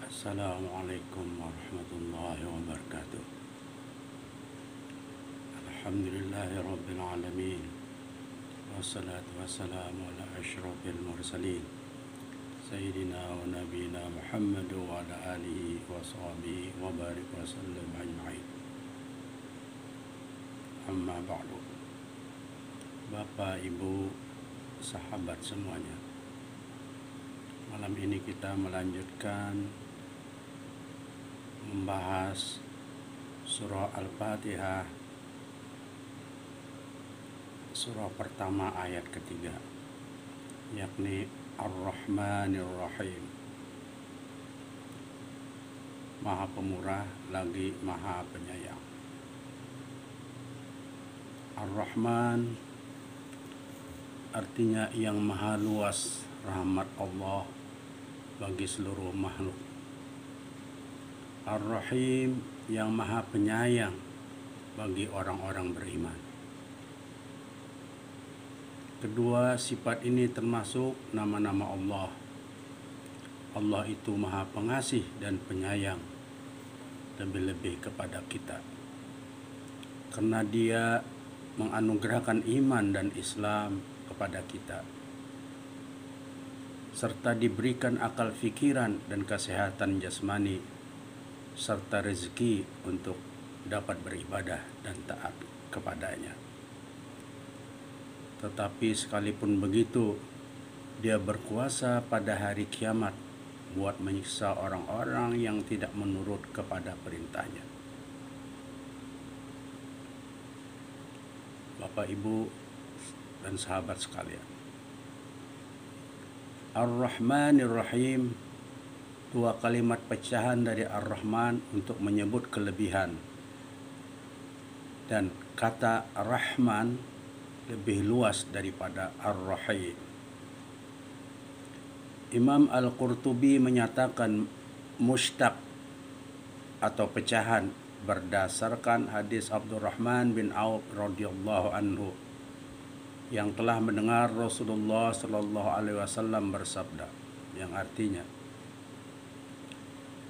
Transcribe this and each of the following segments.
Assalamualaikum warahmatullahi wabarakatuh. Alhamdulillahi rabbil alamin. Wassalatu wassalamu ala asyrafil mursalin Sayyidina wa nabiyina Muhammad wa ala alihi wa sahbihi wa barik wa sallam ajma'in. Amma ba'du. Bapak, Ibu, sahabat semuanya, malam ini kita melanjutkan membahas surah Al-Fatihah, surah pertama ayat ketiga, yakni Ar-Rahmanir Rahim, Maha Pemurah lagi Maha Penyayang. Ar-Rahman artinya yang maha luas rahmat Allah bagi seluruh makhluk. Ar-Rahim yang maha penyayang bagi orang-orang beriman. Kedua sifat ini termasuk nama-nama Allah. Allah itu maha pengasih dan penyayang, lebih-lebih kepada kita, karena Dia menganugerahkan iman dan Islam kepada kita, serta diberikan akal fikiran dan kesehatan jasmani, serta rezeki untuk dapat beribadah dan taat kepadanya. Tetapi sekalipun begitu, Dia berkuasa pada hari kiamat buat menyiksa orang-orang yang tidak menurut kepada perintahnya. Bapak, Ibu, dan sahabat sekalian, Ar-Rahmanir Rahim, dua kalimat pecahan dari Ar-Rahman untuk menyebut kelebihan, dan kata Rahman lebih luas daripada Ar-Rahim. Imam Al-Qurtubi menyatakan mushtaq atau pecahan berdasarkan hadis Abdurrahman bin Auf radhiyallahu anhu yang telah mendengar Rasulullah sallallahu alaihi wasallam bersabda, yang artinya,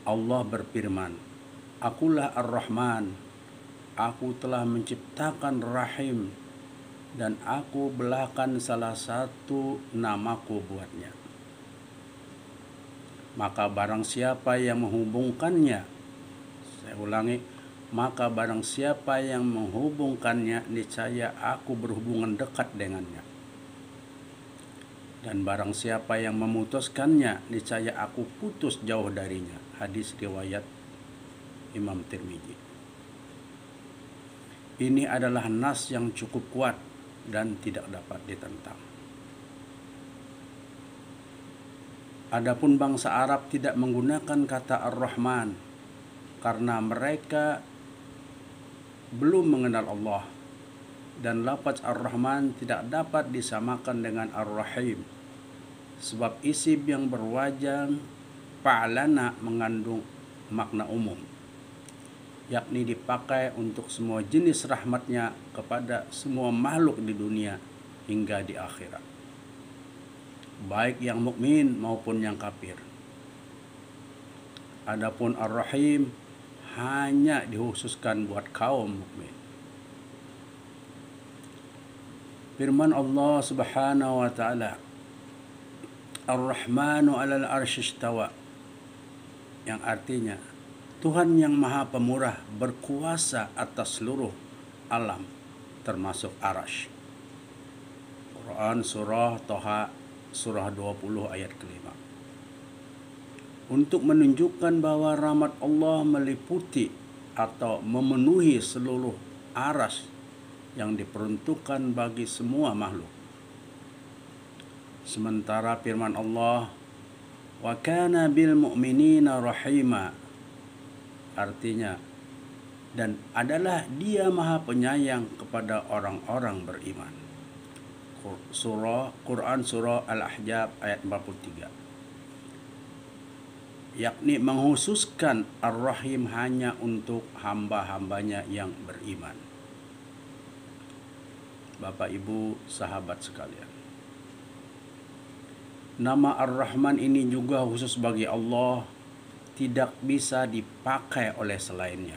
Allah berfirman, "Akulah Ar-Rahman, aku telah menciptakan Rahim, dan aku belahkan salah satu namaku buatnya. Maka barang siapa yang menghubungkannya," saya ulangi, "maka barang siapa yang menghubungkannya, niscaya aku berhubungan dekat dengannya. Dan barang siapa yang memutuskannya, niscaya aku putus jauh darinya." Hadis riwayat Imam Tirmidzi. Ini adalah nas yang cukup kuat dan tidak dapat ditentang. Adapun bangsa Arab tidak menggunakan kata Ar-Rahman karena mereka belum mengenal Allah, dan lafaz Ar-Rahman tidak dapat disamakan dengan Ar-Rahim, sebab isim yang berwajan fa'lana mengandung makna umum, yakni dipakai untuk semua jenis rahmatnya kepada semua makhluk di dunia hingga di akhirat, baik yang mukmin maupun yang kafir. Adapun Ar-Rahim hanya dikhususkan buat kaum mukmin. Firman Allah Subhanahu wa taala, Ar-Rahmanu 'alal 'arsy istawa, yang artinya Tuhan yang Maha Pemurah berkuasa atas seluruh alam termasuk arasy. Quran surah Thaha surah 20 ayat kelima. Untuk menunjukkan bahwa rahmat Allah meliputi atau memenuhi seluruh aras yang diperuntukkan bagi semua makhluk. Sementara firman Allah, "Wa kana bil mu'minina rahima," artinya, dan adalah Dia Maha Penyayang kepada orang-orang beriman. Quran surah Al-Ahzab ayat 43. Yakni menghususkan Ar-Rahim hanya untuk hamba-hambanya yang beriman. Bapak, Ibu, sahabat sekalian, nama Ar-Rahman ini juga khusus bagi Allah, tidak bisa dipakai oleh selainnya.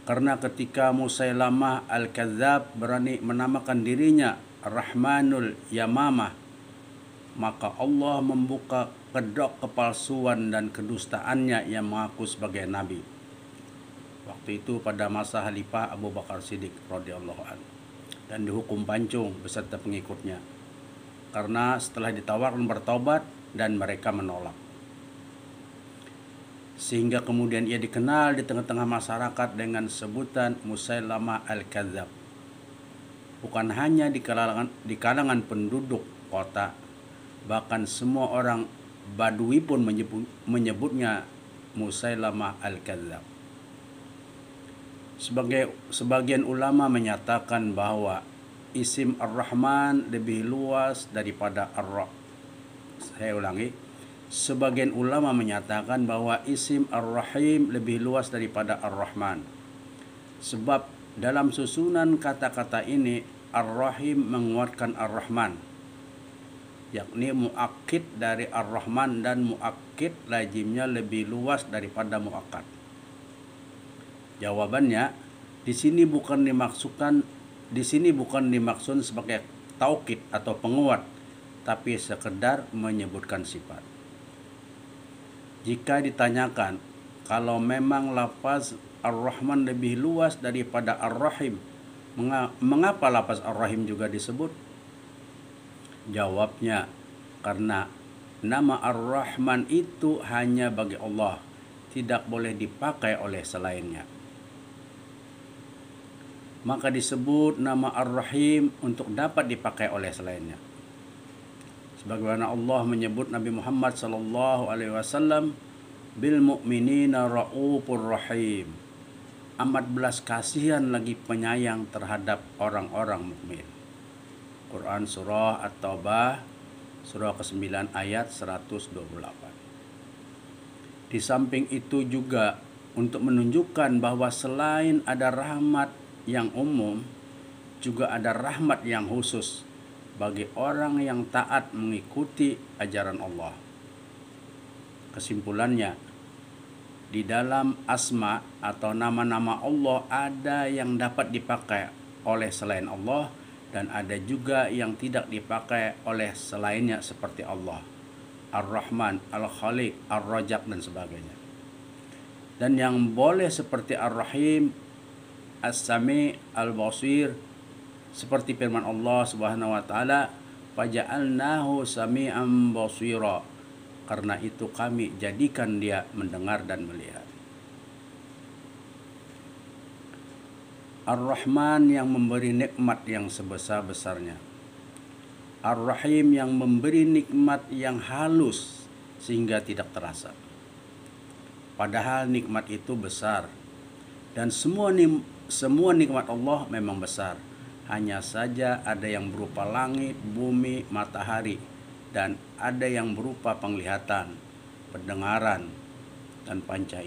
Karena ketika Musailamah Al-Kadzab berani menamakan dirinya Rahmanul Yamamah, maka Allah membuka kedok kepalsuan dan kedustaannya yang mengaku sebagai nabi. Waktu itu pada masa Khalifah Abu Bakar Siddiq radhiyallahu anhu, dan dihukum pancung beserta pengikutnya karena setelah ditawarkan bertobat dan mereka menolak. Sehingga kemudian ia dikenal di tengah-tengah masyarakat dengan sebutan Musailamah Al-Kadzab. Bukan hanya di kalangan penduduk kota, bahkan semua orang Badui pun menyebutnya Musailamah Al-Kadzab. Sebagian ulama menyatakan bahwa isim Ar-Rahman lebih luas daripada Ar-Rahim. Saya ulangi. Sebagian ulama menyatakan bahwa isim Ar-Rahim lebih luas daripada Ar-Rahman. Sebab dalam susunan kata-kata ini Ar-Rahim menguatkan Ar-Rahman, yakni muakkid dari Ar-Rahman, dan muakkid lazimnya lebih luas daripada muakkad. Jawabannya, di sini bukan dimaksud sebagai taukid atau penguat, tapi sekedar menyebutkan sifat. Jika ditanyakan, kalau memang lafaz Ar-Rahman lebih luas daripada Ar-Rahim, mengapa lafaz Ar-Rahim juga disebut? Jawabnya, karena nama Ar-Rahman itu hanya bagi Allah, tidak boleh dipakai oleh selainnya. Maka disebut nama Ar-Rahim untuk dapat dipakai oleh selainnya. Sebagaimana Allah menyebut Nabi Muhammad sallallahu alaihi wasallam, bil mu'minina raufur rahim, amat belas kasihan lagi penyayang terhadap orang-orang mukmin. Quran surah At-Taubah surah ke-9 ayat 128. Di samping itu juga untuk menunjukkan bahwa selain ada rahmat yang umum, juga ada rahmat yang khusus bagi orang yang taat mengikuti ajaran Allah. Kesimpulannya, di dalam asma atau nama-nama Allah ada yang dapat dipakai oleh selain Allah, dan ada juga yang tidak dipakai oleh selainnya seperti Allah, Ar-Rahman, Al-Khaliq, Ar-Rajaq dan sebagainya. Dan yang boleh seperti Ar-Rahim, As-Sami, Al-Basir, seperti firman Allah Subhanahu wa taala, faja'alnahu sami'an basira, karena itu kami jadikan dia mendengar dan melihat. Ar-Rahman yang memberi nikmat yang sebesar-besarnya, Ar-Rahim yang memberi nikmat yang halus sehingga tidak terasa, padahal nikmat itu besar. Dan semua nikmat Allah memang besar. Hanya saja ada yang berupa langit, bumi, matahari, dan ada yang berupa penglihatan, pendengaran, dan panca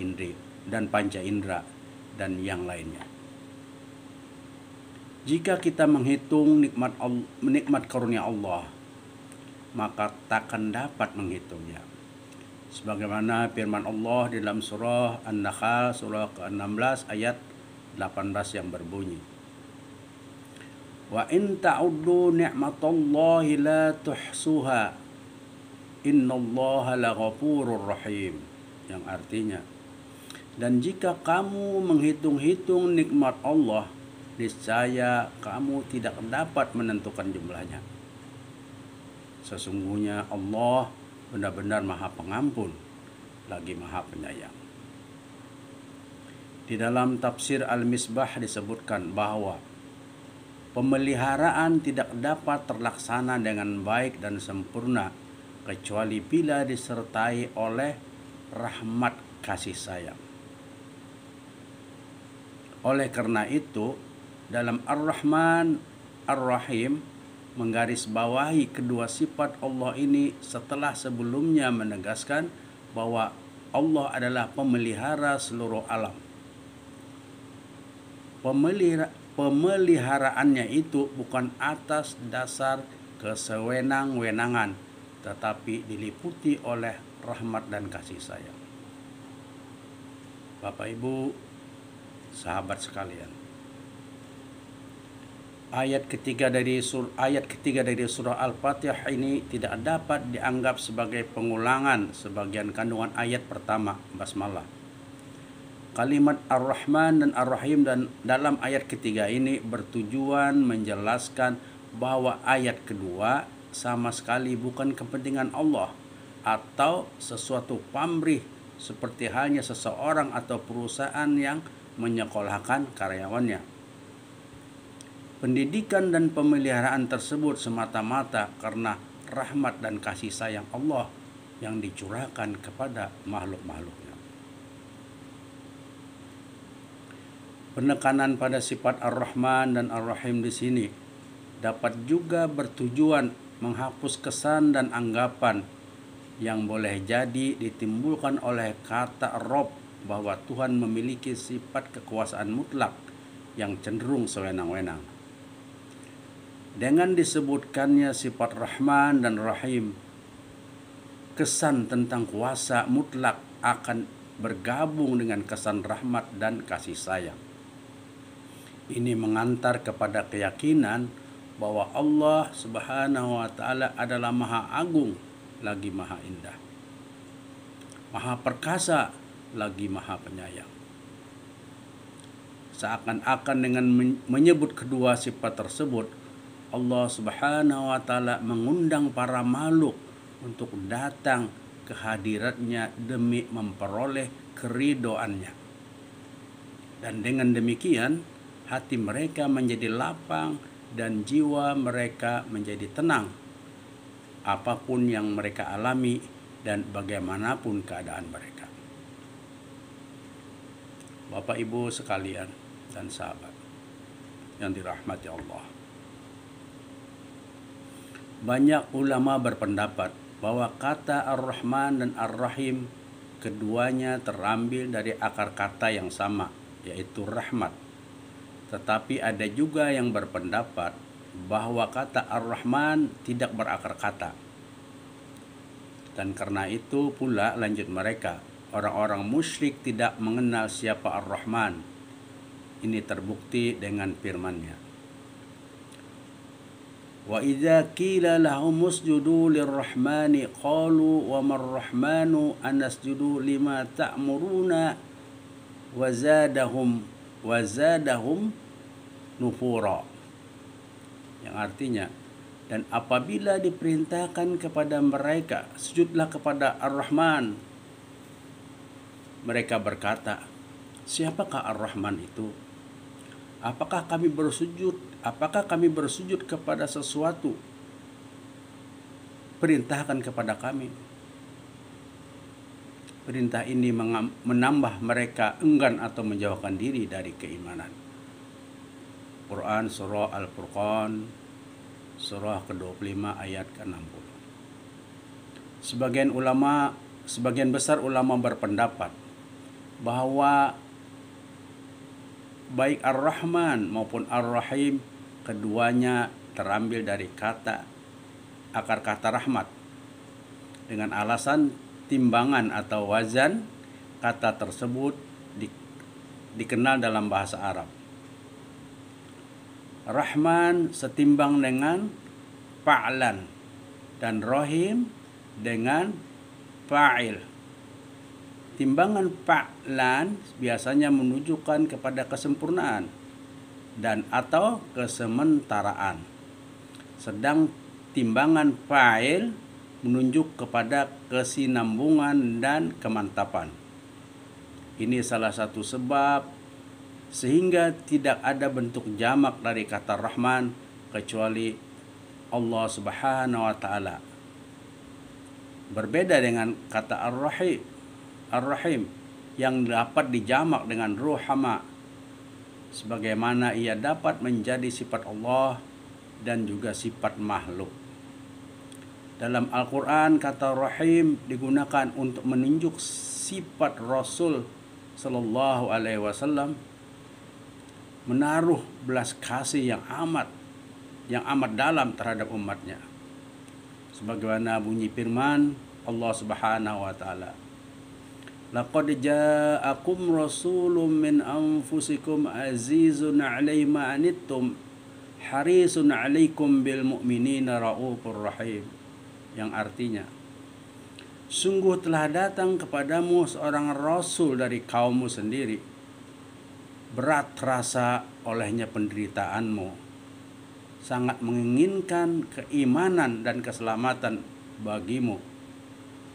indera, dan yang lainnya. Jika kita menghitung nikmat karunia Allah, maka takkan dapat menghitungnya. Sebagaimana firman Allah di dalam surah An-Nahl surah ke-16 ayat 18 yang berbunyi, wa in ta'uddu ni'matallahi la tuhsuha innallaha laghafurur rahim, yang artinya, dan jika kamu menghitung-hitung nikmat Allah, niscaya kamu tidak dapat menentukan jumlahnya. Sesungguhnya Allah benar-benar Maha Pengampun lagi Maha Penyayang. Di dalam tafsir Al-Misbah disebutkan bahwa pemeliharaan tidak dapat terlaksana dengan baik dan sempurna kecuali bila disertai oleh rahmat kasih sayang. Oleh karena itu, dalam Ar-Rahman Ar-Rahim menggarisbawahi kedua sifat Allah ini setelah sebelumnya menegaskan bahwa Allah adalah pemelihara seluruh alam. Pemeliharaannya itu bukan atas dasar kesewenang-wenangan tetapi diliputi oleh rahmat dan kasih sayang. Bapak Ibu, sahabat sekalian, ayat ketiga dari surah Al-Fatihah ini tidak dapat dianggap sebagai pengulangan sebagian kandungan ayat pertama basmalah. Kalimat Ar-Rahman dan Ar-Rahim dan dalam ayat ketiga ini bertujuan menjelaskan bahwa ayat kedua sama sekali bukan kepentingan Allah atau sesuatu pamrih seperti halnya seseorang atau perusahaan yang menyekolahkan karyawannya. Pendidikan dan pemeliharaan tersebut semata-mata karena rahmat dan kasih sayang Allah yang dicurahkan kepada makhluk-makhluknya. Penekanan pada sifat Ar-Rahman dan Ar-Rahim di sini dapat juga bertujuan menghapus kesan dan anggapan yang boleh jadi ditimbulkan oleh kata Rabb bahwa Tuhan memiliki sifat kekuasaan mutlak yang cenderung sewenang-wenang. Dengan disebutkannya sifat Rahman dan Rahim, kesan tentang kuasa mutlak akan bergabung dengan kesan rahmat dan kasih sayang. Ini mengantar kepada keyakinan bahwa Allah Subhanahu wa Ta'ala adalah Maha Agung lagi Maha Indah, Maha Perkasa lagi Maha Penyayang. Seakan-akan dengan menyebut kedua sifat tersebut, Allah Subhanahu wa Ta'ala mengundang para makhluk untuk datang ke hadiratnya demi memperoleh keridhoannya. Dan dengan demikian hati mereka menjadi lapang dan jiwa mereka menjadi tenang apapun yang mereka alami dan bagaimanapun keadaan mereka. Bapak Ibu sekalian dan sahabat yang dirahmati Allah, banyak ulama berpendapat bahwa kata Ar-Rahman dan Ar-Rahim keduanya terambil dari akar kata yang sama, yaitu rahmat. Tetapi ada juga yang berpendapat bahwa kata Ar-Rahman tidak berakar kata. Dan karena itu pula lanjut mereka, orang-orang musyrik tidak mengenal siapa Ar-Rahman. Ini terbukti dengan firman-Nya. Wa idza qila lahum usjudu lirrahmani qalu wa marrahmanu anasjudu lima ta'muruna wa zadahum nufura, yang artinya, dan apabila diperintahkan kepada mereka sujudlah kepada Ar-Rahman, mereka berkata, siapakah Ar-Rahman itu? Apakah kami bersujud kepada sesuatu? Perintahkan kepada kami. Perintah ini menambah mereka enggan atau menjauhkan diri dari keimanan. Quran Surah Al-Furqan Surah ke-25 ayat ke-60. Sebagian besar ulama berpendapat bahwa baik Ar-Rahman maupun Ar-Rahim keduanya terambil dari akar kata rahmat dengan alasan timbangan atau wazan kata tersebut dikenal dalam bahasa Arab. Rahman setimbang dengan fa'lan dan Rahim dengan fa'il. Timbangan fa'lan biasanya menunjukkan kepada kesempurnaan dan atau kesementaraan. Sedang timbangan fa'il menunjuk kepada kesinambungan dan kemantapan. Ini salah satu sebab sehingga tidak ada bentuk jamak dari kata Rahman kecuali Allah Subhanahu wa Ta'ala. Berbeda dengan kata Ar-Rahim yang dapat dijamak dengan Ruhama, sebagaimana ia dapat menjadi sifat Allah dan juga sifat makhluk. Dalam Al-Quran kata Rahim digunakan untuk menunjuk sifat Rasul Sallallahu Alaihi Wasallam menaruh belas kasih yang amat dalam terhadap umatnya. sebagaimana bunyi firman Allah Subhanahu wa taala, laqad ja'akum rasulun min anfusikum azizun 'alaihi ma anittum harisun 'alaikum bil mu'minina raufur rahim, yang artinya, sungguh telah datang kepadamu seorang rasul dari kaummu sendiri, berat terasa olehnya penderitaanmu, sangat menginginkan keimanan dan keselamatan bagimu,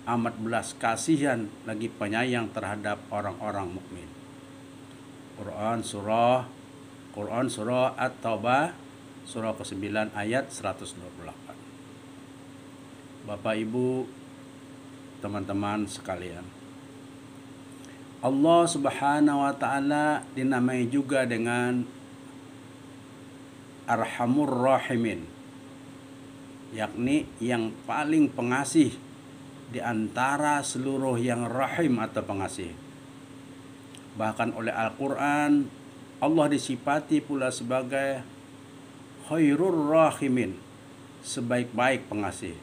amat belas kasihan lagi penyayang terhadap orang-orang mukmin. Quran surah At-Taubah surah ke-9 ayat 128. Bapak Ibu, teman-teman sekalian, Allah Subhanahu wa taala dinamai juga dengan Arhamur Rahimin, yakni yang paling pengasih di antara seluruh yang rahim atau pengasih. Bahkan oleh Al-Quran, Allah disifati pula sebagai Khairur Rahimin, sebaik-baik pengasih.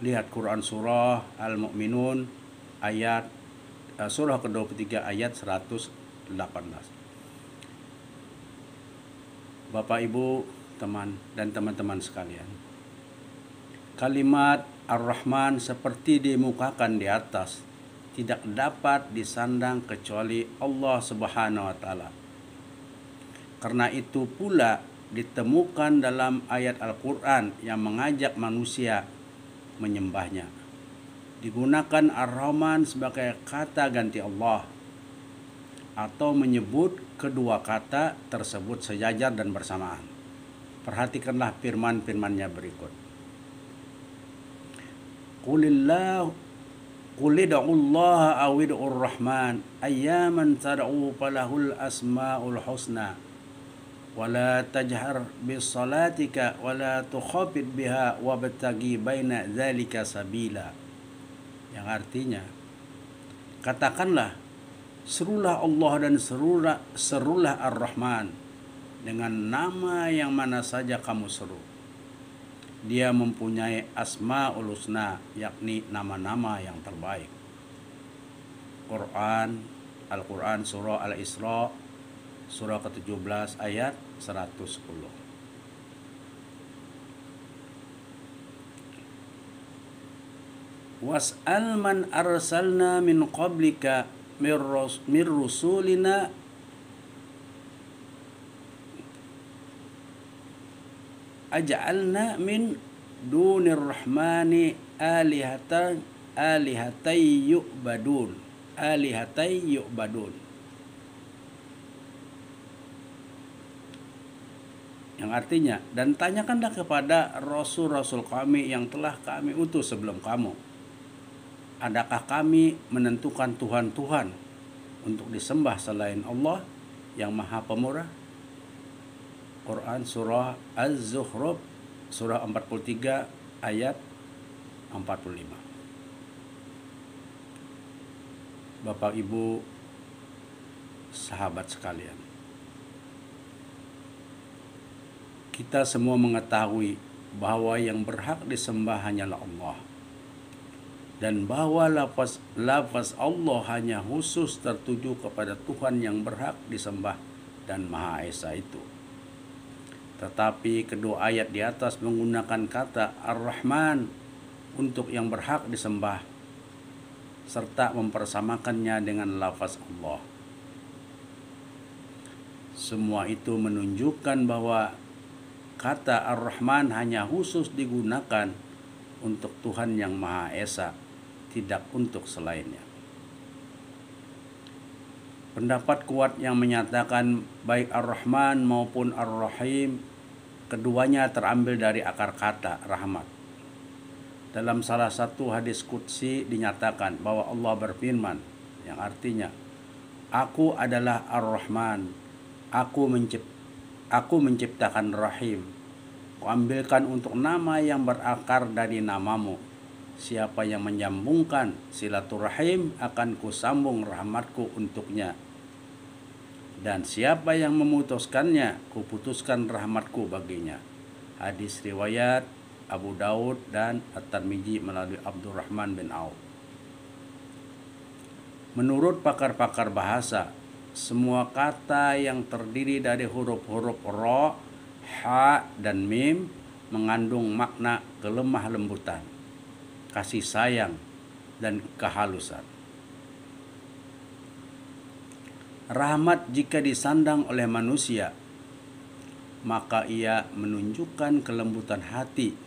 Lihat Quran surah Al-Mu'minun ayat surah ke-23 ayat 118. Bapak Ibu, teman dan teman-teman sekalian, kalimat Ar-Rahman seperti dimukakan di atas tidak dapat disandang kecuali Allah Subhanahu wa taala. Karena itu pula ditemukan dalam ayat Al-Qur'an yang mengajak manusia menyembahnya. Digunakan Ar-Rahman sebagai kata ganti Allah atau menyebut kedua kata tersebut sejajar dan bersamaan. Perhatikanlah firman-firmannya berikut. Qul id'ullaha aw id'ur rahman ayyaman tad'u falahul asmaul husna wala tajhar bis salatika wala tukhafid biha wabtaghi baina dzalika sabila, yang artinya, katakanlah, serulah Allah dan serulah Ar-Rahman dengan nama yang mana saja kamu seru. Dia mempunyai asmaul husna, yakni nama-nama yang terbaik. Al-Quran surah Al-Isra surah ke-17 ayat 110. Was'al man arsalna min qablika mir rusulina aj'alna min dunir rahmani alihatay yu'badun. Yang artinya, dan tanyakanlah kepada rasul-rasul kami yang telah kami utus sebelum kamu, adakah kami menentukan Tuhan-Tuhan untuk disembah selain Allah yang Maha Pemurah? Quran surah Az-Zukhruf surah 43 ayat 45. Bapak Ibu, sahabat sekalian, kita semua mengetahui bahwa yang berhak disembah hanyalah Allah, dan bahwa lafaz Allah hanya khusus tertuju kepada Tuhan yang berhak disembah dan Maha Esa itu. Tetapi kedua ayat di atas menggunakan kata Ar-Rahman untuk yang berhak disembah, serta mempersamakannya dengan lafaz Allah. Semua itu menunjukkan bahwa kata Ar-Rahman hanya khusus digunakan untuk Tuhan yang Maha Esa, tidak untuk selainnya. Pendapat kuat yang menyatakan baik Ar-Rahman maupun Ar-Rahim keduanya terambil dari akar kata rahmat. Dalam salah satu hadis qudsi dinyatakan bahwa Allah berfirman, yang artinya, Aku adalah Ar-Rahman, Aku menciptakan Rahim, Kuambilkan untuk nama yang berakar dari namamu. Siapa yang menyambungkan silaturahim akan kusambung rahmatku untuknya. Dan siapa yang memutuskannya, kuputuskan rahmatku baginya. Hadis riwayat Abu Daud dan At-Tirmidzi melalui Abdurrahman bin Auf. Menurut pakar-pakar bahasa, semua kata yang terdiri dari huruf-huruf ra, ha, dan mim mengandung makna kelemah lembutan, kasih sayang, dan kehalusan. Rahmat jika disandang oleh manusia, maka ia menunjukkan kelembutan hati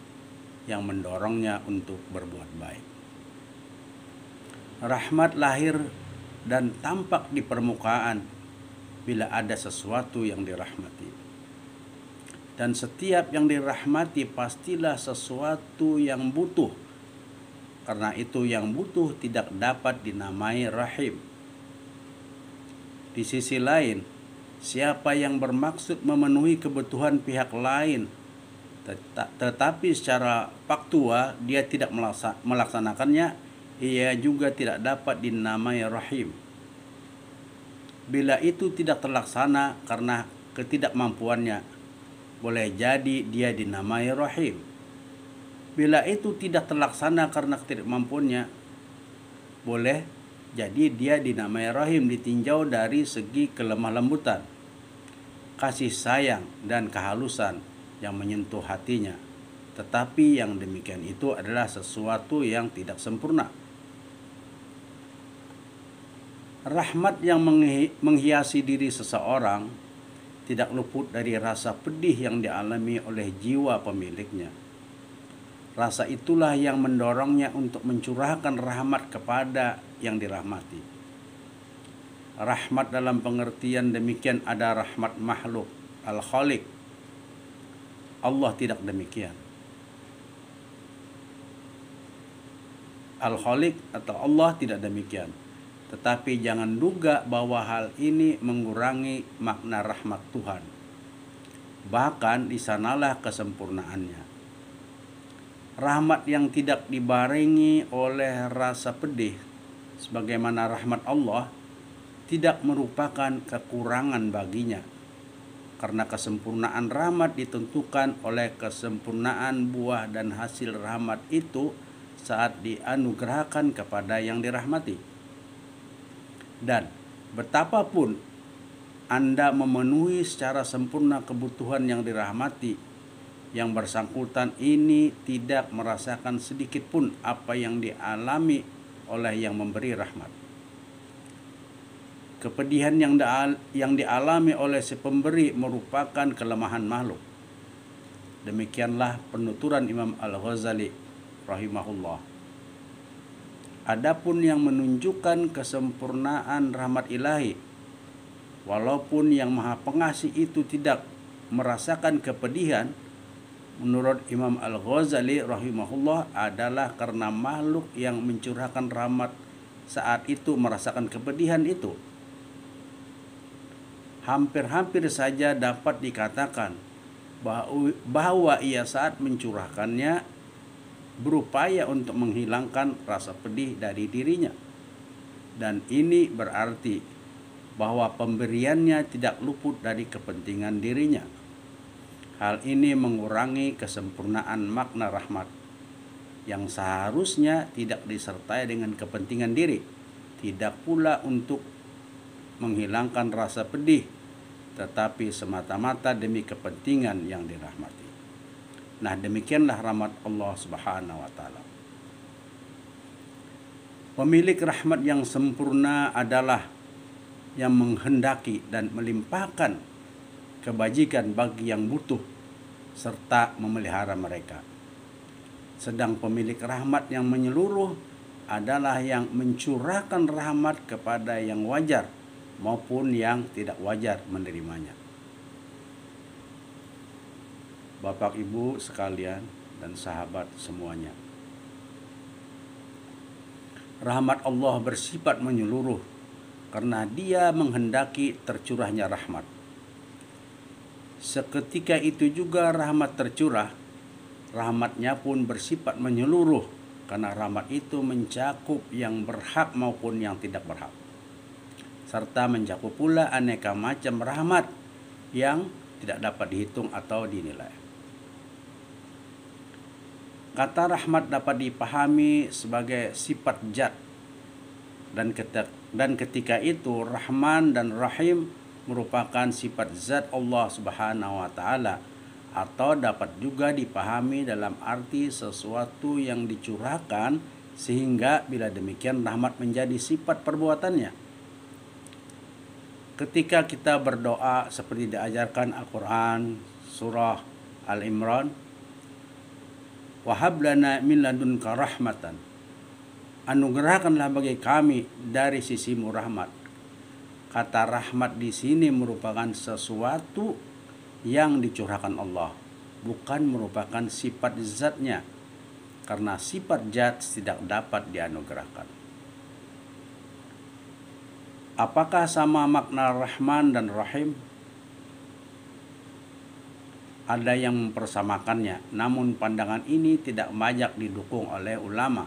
yang mendorongnya untuk berbuat baik. Rahmat lahir dan tampak di permukaan bila ada sesuatu yang dirahmati. Dan setiap yang dirahmati pastilah sesuatu yang butuh. Karena itu yang butuh tidak dapat dinamai rahim. Di sisi lain, siapa yang bermaksud memenuhi kebutuhan pihak lain tetapi secara faktual dia tidak melaksanakannya, ia juga tidak dapat dinamai rahim. Bila itu tidak terlaksana karena ketidakmampuannya, boleh jadi dia dinamai rahim. Bila itu tidak terlaksana karena ketidakmampuannya, boleh jadi dia dinamai rahim, ditinjau dari segi kelemah lembutan, kasih sayang, dan kehalusan yang menyentuh hatinya. Tetapi yang demikian itu adalah sesuatu yang tidak sempurna. Rahmat yang menghiasi diri seseorang tidak luput dari rasa pedih yang dialami oleh jiwa pemiliknya. Rasa itulah yang mendorongnya untuk mencurahkan rahmat kepada yang dirahmati. Rahmat dalam pengertian demikian ada rahmat makhluk, al-khaliq. Allah tidak demikian. Al-Khaliq atau Allah tidak demikian. Tetapi jangan duga bahwa hal ini mengurangi makna rahmat Tuhan. Bahkan di sanalah kesempurnaannya. Rahmat yang tidak dibarengi oleh rasa pedih sebagaimana rahmat Allah tidak merupakan kekurangan baginya. Karena kesempurnaan rahmat ditentukan oleh kesempurnaan buah dan hasil rahmat itu saat dianugerahkan kepada yang dirahmati. Dan betapapun Anda memenuhi secara sempurna kebutuhan yang dirahmati, yang bersangkutan ini tidak merasakan sedikit pun apa yang dialami oleh yang memberi rahmat. Kepedihan yang dialami oleh si pemberi merupakan kelemahan makhluk. Demikianlah penuturan Imam Al-Ghazali rahimahullah. Adapun yang menunjukkan kesempurnaan rahmat ilahi, walaupun yang Maha Pengasih itu tidak merasakan kepedihan, menurut Imam Al-Ghazali rahimahullah adalah karena makhluk yang mencurahkan rahmat saat itu merasakan kepedihan itu. Hampir-hampir saja dapat dikatakan bahwa ia saat mencurahkannya berupaya untuk menghilangkan rasa pedih dari dirinya. Dan ini berarti bahwa pemberiannya tidak luput dari kepentingan dirinya. Hal ini mengurangi kesempurnaan makna rahmat yang seharusnya tidak disertai dengan kepentingan diri, tidak pula untuk menghilangkan rasa pedih, tetapi semata-mata demi kepentingan yang dirahmati. Nah, demikianlah rahmat Allah Subhanahu wa taala. Pemilik rahmat yang sempurna adalah yang menghendaki dan melimpahkan kebajikan bagi yang butuh serta memelihara mereka. Sedang pemilik rahmat yang menyeluruh adalah yang mencurahkan rahmat kepada yang wajar maupun yang tidak wajar menerimanya. Bapak Ibu sekalian dan sahabat semuanya, rahmat Allah bersifat menyeluruh karena Dia menghendaki tercurahnya rahmat. Seketika itu juga rahmat tercurah, rahmatnya pun bersifat menyeluruh karena rahmat itu mencakup yang berhak maupun yang tidak berhak, serta mencakup pula aneka macam rahmat yang tidak dapat dihitung atau dinilai. Kata rahmat dapat dipahami sebagai sifat zat, dan ketika itu Rahman dan Rahim merupakan sifat zat Allah Subhanahu wa taala, atau dapat juga dipahami dalam arti sesuatu yang dicurahkan, sehingga bila demikian rahmat menjadi sifat perbuatannya. Ketika kita berdoa seperti diajarkan Al-Quran surah Al-Imran, wahab lana min ladunka rahmatan, anugerahkanlah bagi kami dari sisimu rahmat. Kata rahmat di sini merupakan sesuatu yang dicurahkan Allah, bukan merupakan sifat zatnya, karena sifat zat tidak dapat dianugerahkan. Apakah sama makna Rahman dan Rahim? Ada yang mempersamakannya, namun pandangan ini tidak banyak didukung oleh ulama.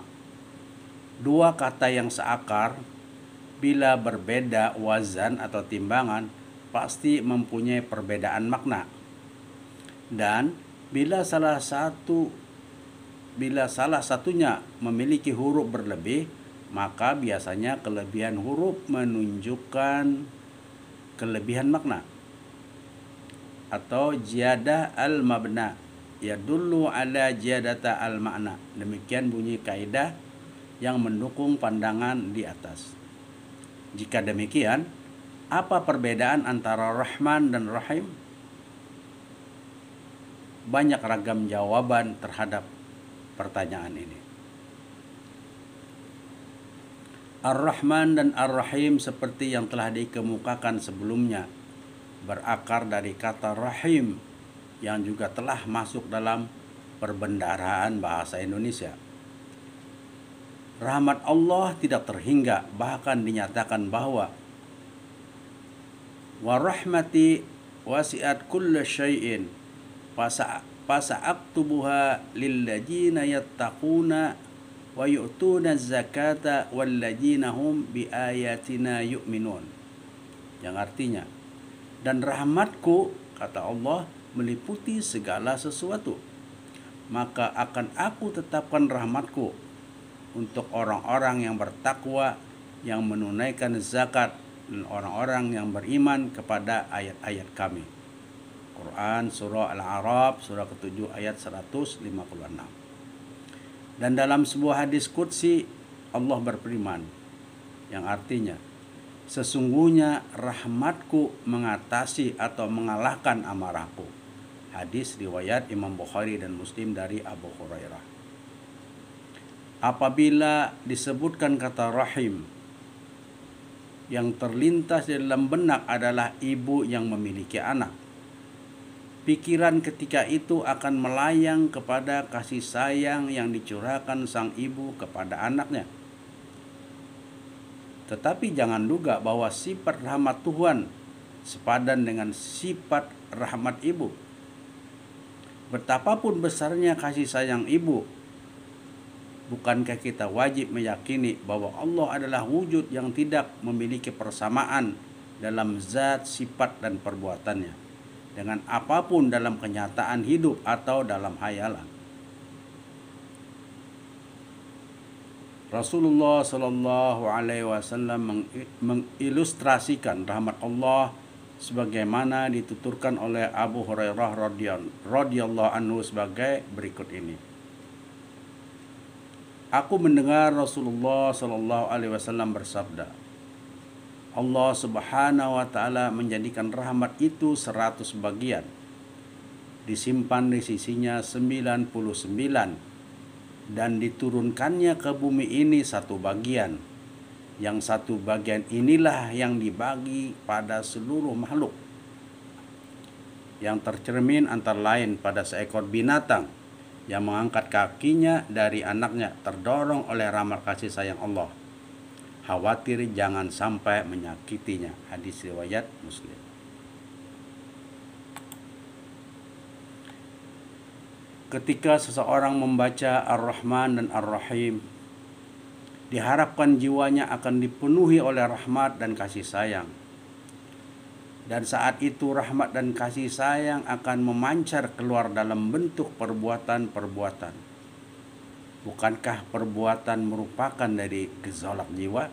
Dua kata yang seakar, bila berbeda wazan atau timbangan, pasti mempunyai perbedaan makna. Dan bila salah satunya memiliki huruf berlebih, maka biasanya kelebihan huruf menunjukkan kelebihan makna, atau ziyadah al-mabna yadullu ala ziyadata al-makna. Demikian bunyi kaidah yang mendukung pandangan di atas. Jika demikian, apa perbedaan antara Rahman dan Rahim? Banyak ragam jawaban terhadap pertanyaan ini. Ar-Rahman dan Ar-Rahim seperti yang telah dikemukakan sebelumnya berakar dari kata rahim, yang juga telah masuk dalam perbendaharaan bahasa Indonesia. Rahmat Allah tidak terhingga, bahkan dinyatakan bahwa wa rahmati wasi'at kulla syai'in fasa'aktubuha lilladzina yattaquna wa yu'tuna zakata walladzina hum biayatina yu'minun. Yang artinya, dan rahmatku, kata Allah, meliputi segala sesuatu, maka akan aku tetapkan rahmatku untuk orang-orang yang bertakwa, yang menunaikan zakat, dan orang-orang yang beriman kepada ayat-ayat kami. Quran surah Al-A'raf surah ke-7 ayat 156. Dan dalam sebuah hadis qudsi Allah berfirman, yang artinya, sesungguhnya rahmatku mengatasi atau mengalahkan amarahku. Hadis riwayat Imam Bukhari dan Muslim dari Abu Hurairah. Apabila disebutkan kata rahim, yang terlintas di dalam benak adalah ibu yang memiliki anak. Pikiran ketika itu akan melayang kepada kasih sayang yang dicurahkan sang ibu kepada anaknya. Tetapi jangan duga bahwa sifat rahmat Tuhan sepadan dengan sifat rahmat ibu. Betapapun besarnya kasih sayang ibu, bukankah kita wajib meyakini bahwa Allah adalah wujud yang tidak memiliki persamaan dalam zat, sifat, dan perbuatannya dengan apapun dalam kenyataan hidup atau dalam hayalan. Rasulullah Shallallahu Alaihi Wasallam mengilustrasikan rahmat Allah sebagaimana dituturkan oleh Abu Hurairah radhiyallahu anhu sebagai berikut ini. Aku mendengar Rasulullah Shallallahu Alaihi Wasallam bersabda, Allah Subhanahu wa taala menjadikan rahmat itu 100 bagian, disimpan di sisinya 99, dan diturunkannya ke bumi ini 1 bagian. Yang 1 bagian inilah yang dibagi pada seluruh makhluk, yang tercermin antara lain pada seekor binatang yang mengangkat kakinya dari anaknya, terdorong oleh rahmat kasih sayang Allah, khawatir jangan sampai menyakitinya. Hadis riwayat Muslim. Ketika seseorang membaca Ar-Rahman dan Ar-Rahim, diharapkan jiwanya akan dipenuhi oleh rahmat dan kasih sayang. Dan saat itu rahmat dan kasih sayang akan memancar keluar dalam bentuk perbuatan-perbuatan. Bukankah perbuatan merupakan dari gejolak jiwa?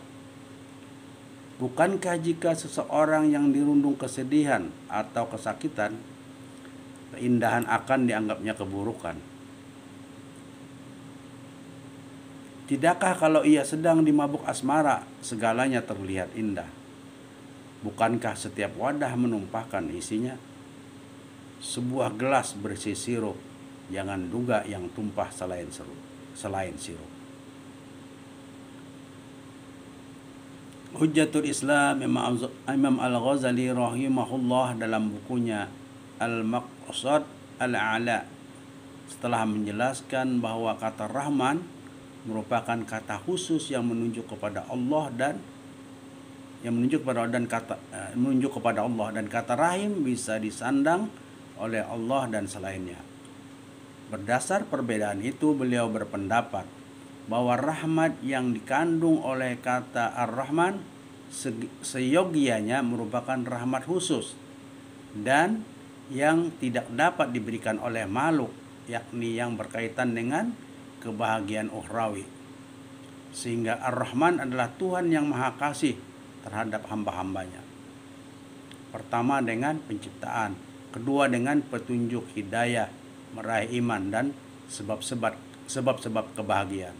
Bukankah jika seseorang yang dirundung kesedihan atau kesakitan, keindahan akan dianggapnya keburukan? Tidakkah kalau ia sedang di mabuk asmara, segalanya terlihat indah? Bukankah setiap wadah menumpahkan isinya? Sebuah gelas berisi sirup, jangan duga yang tumpah selain sirup. Hujjatul Islam Imam Al-Ghazali rahimahullah dalam bukunya Al-Maqsad Al-A'la setelah menjelaskan bahwa kata Rahman merupakan kata khusus yang menunjuk kepada Allah dan kata Rahim bisa disandang oleh Allah dan selainnya. Berdasar perbedaan itu, beliau berpendapat bahwa rahmat yang dikandung oleh kata Ar-Rahman seyogianya merupakan rahmat khusus dan yang tidak dapat diberikan oleh makhluk, yakni yang berkaitan dengan kebahagiaan ukhrawi. Sehingga Ar-Rahman adalah Tuhan yang Maha Kasih terhadap hamba-hambanya. Pertama dengan penciptaan, kedua dengan petunjuk hidayah, meraih iman dan sebab-sebab kebahagiaan.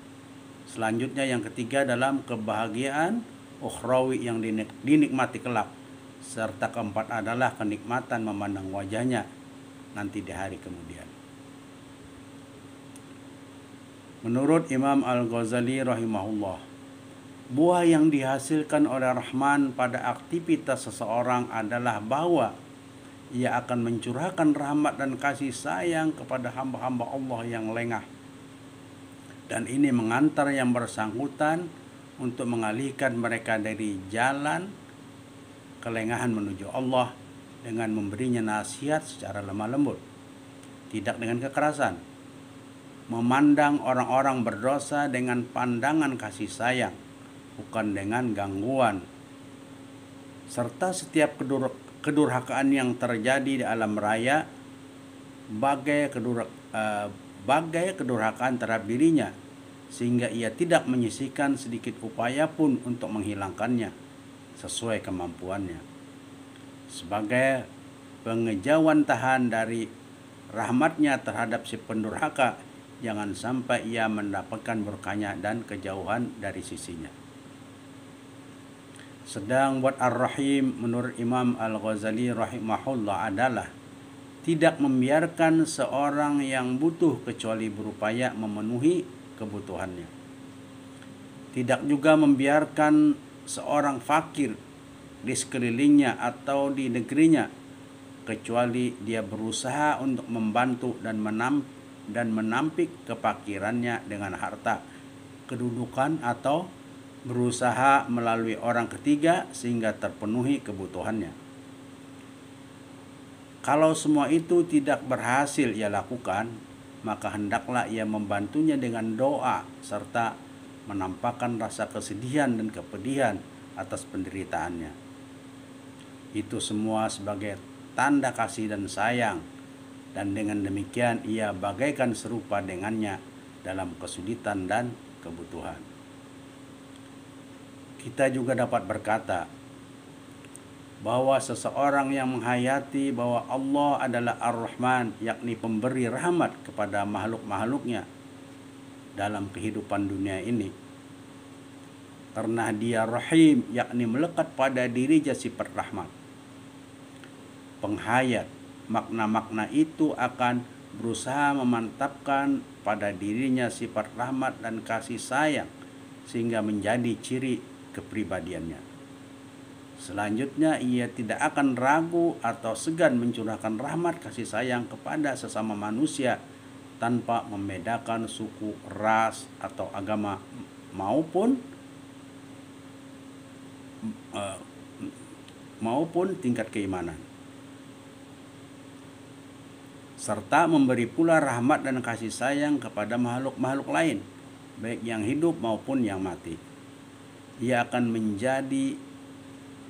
Selanjutnya yang ketiga dalam kebahagiaan ukhrawi yang dinikmati kelak, serta keempat adalah kenikmatan memandang wajahnya nanti di hari kemudian. Menurut Imam Al-Ghazali rahimahullah, buah yang dihasilkan oleh Rahman pada aktivitas seseorang adalah bahwa ia akan mencurahkan rahmat dan kasih sayang kepada hamba-hamba Allah yang lengah. Dan ini mengantar yang bersangkutan untuk mengalihkan mereka dari jalan kelengahan menuju Allah dengan memberinya nasihat secara lemah lembut, tidak dengan kekerasan. Memandang orang-orang berdosa dengan pandangan kasih sayang, bukan dengan gangguan. Serta setiap kedurhakaan yang terjadi di alam raya bagai kedurhakaan terhadap dirinya, sehingga ia tidak menyisihkan sedikit upaya pun untuk menghilangkannya sesuai kemampuannya. Sebagai pengejauhan tahan dari rahmatnya terhadap si pendurhaka, jangan sampai ia mendapatkan murkanya dan kejauhan dari sisinya. Sedang buat Ar-Rahim menurut Imam Al-Ghazali rahimahullah adalah tidak membiarkan seorang yang butuh kecuali berupaya memenuhi kebutuhannya. Tidak juga membiarkan seorang fakir di sekelilingnya atau di negerinya kecuali dia berusaha untuk membantu dan menampik kefakirannya dengan harta, kedudukan, atau berusaha melalui orang ketiga sehingga terpenuhi kebutuhannya. Kalau semua itu tidak berhasil ia lakukan, maka hendaklah ia membantunya dengan doa serta menampakkan rasa kesedihan dan kepedihan atas penderitaannya. Itu semua sebagai tanda kasih dan sayang, dan dengan demikian ia bagaikan serupa dengannya dalam kesulitan dan kebutuhan. Kita juga dapat berkata bahwa seseorang yang menghayati bahwa Allah adalah Ar-Rahman, yakni pemberi rahmat kepada makhluk-makhluknya dalam kehidupan dunia ini, karena dia Rahim, yakni melekat pada dirinya sifat rahmat, penghayat makna-makna itu akan berusaha memantapkan pada dirinya sifat rahmat dan kasih sayang sehingga menjadi ciri kepribadiannya. Selanjutnya ia tidak akan ragu atau segan mencurahkan rahmat kasih sayang kepada sesama manusia tanpa membedakan suku, ras, atau agama maupun tingkat keimanan. Serta memberi pula rahmat dan kasih sayang kepada makhluk-makhluk lain, baik yang hidup maupun yang mati. Ia akan menjadi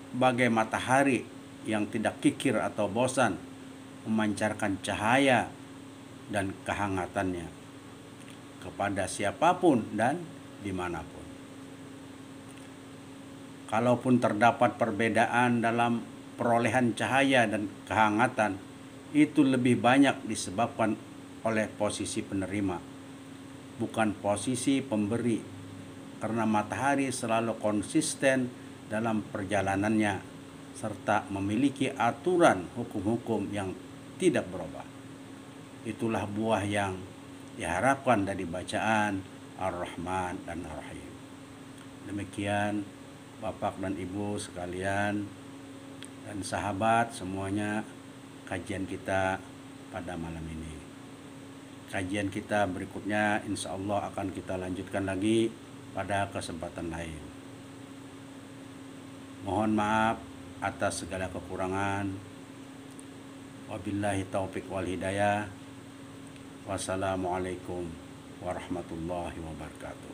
bagai matahari yang tidak kikir atau bosan memancarkan cahaya dan kehangatannya. kepada siapapun dan dimanapun. Kalaupun terdapat perbedaan dalam perolehan cahaya dan kehangatan, itu lebih banyak disebabkan oleh posisi penerima, bukan posisi pemberi, karena matahari selalu konsisten dalam perjalanannya serta memiliki aturan hukum-hukum yang tidak berubah. Itulah buah yang diharapkan dari bacaan Ar-Rahman dan Ar-Rahim. Demikian Bapak dan Ibu sekalian dan sahabat semuanya, kajian kita pada malam ini. Kajian kita berikutnya insya Allah akan kita lanjutkan lagi pada kesempatan lain. Mohon maaf atas segala kekurangan. Wabillahi taufiq wal hidayah. Wassalamualaikum warahmatullahi wabarakatuh.